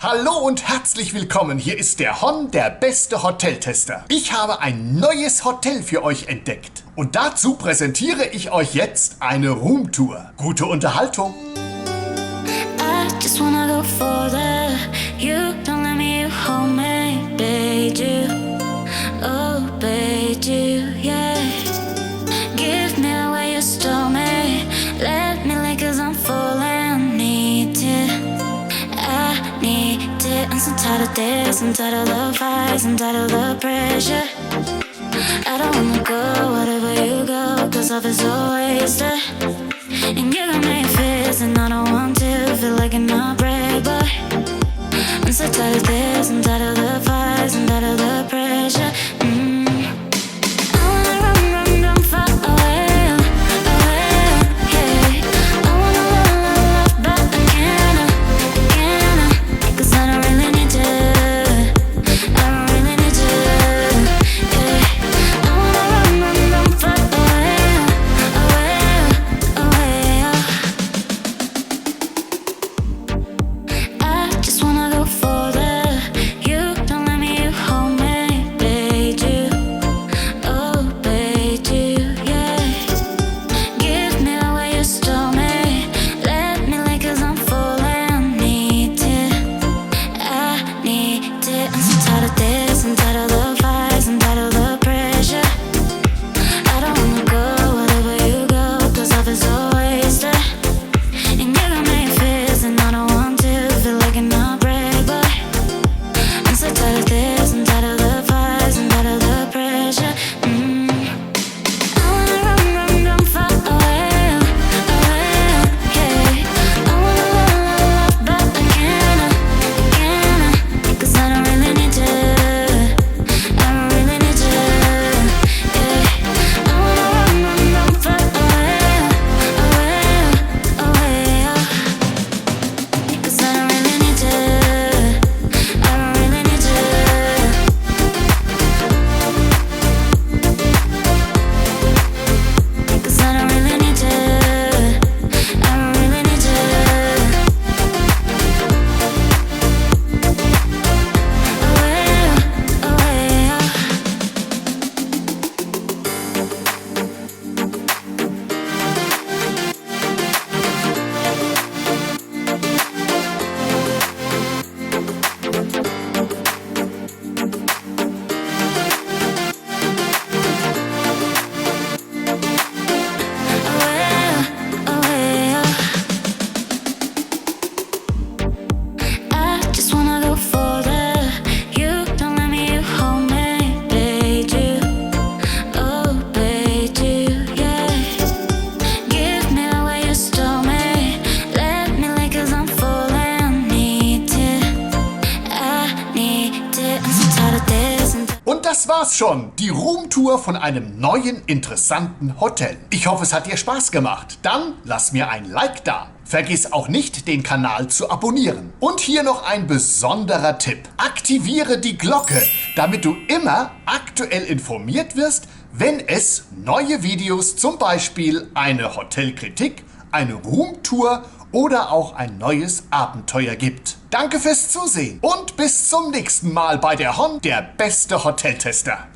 Hallo und herzlich willkommen. Hier ist der Hon, der beste Hoteltester. Ich habe ein neues Hotel für euch entdeckt. Und dazu präsentiere ich euch jetzt eine Roomtour. Gute Unterhaltung. I just wanna go further. You don't let me hold me, bade you. Oh, bade you, yeah. Give me the way you stole me. Let me lick 'cause I'm falling. Need it, I need it. I'm so tired of this, I'm tired of the fights, I'm tired of the pressure. I don't wanna go wherever you go, 'cause love is so wasted. And you got me fist, and I don't want to feel like an outbreak, but I'm so tired of this, I'm tired of the fights, I'm tired of the pressure. I wanna run far away, away, yeah. I wanna love, but I can't, 'cause I don't really need to, I don't really need to, yeah. I wanna run far away, away, away, I just wanna go further. You don't let me hold me, bade you. Oh, bade you, yeah. Give me the way you stole me. Let me lick 'cause I'm falling. Need it, I need it. I'm so tired of this, I'm tired of the fights, I'm tired of the pressure. I don't wanna go wherever you go, 'cause love is so wasted. And you got me fist, and I don't want to feel like an outbreak, but I'm so tired of this, I'm tired of the fights, I'm tired of the pressure. I wanna run far away, away, yeah. I wanna love, but I can't, 'cause I don't really need to, I don't really need to, yeah. I wanna run far away, away, away, 'cause I don't really need to, I don't really need to. 'Cause I don't really need to, I don't really need to. Away, away. I just wanna go further. You don't let me hold me, bade you. Oh, bade you, yeah. Give me the way you stole me. Let me lick 'cause I'm falling. Need it, I need it. I'm so tired of this. Und das war's schon. Die Roomtour von einem neuen, interessanten Hotel. Ich hoffe, es hat dir Spaß gemacht. Dann lass mir ein Like da. Vergiss auch nicht, den Kanal zu abonnieren. Und hier noch ein besonderer Tipp. Aktiviere die Glocke, damit du immer aktuell informiert wirst, wenn es neue Videos, zum Beispiel eine Hotelkritik, eine Roomtour oder auch ein neues Abenteuer gibt. Danke fürs Zusehen und bis zum nächsten Mal bei der Hon, der beste Hoteltester.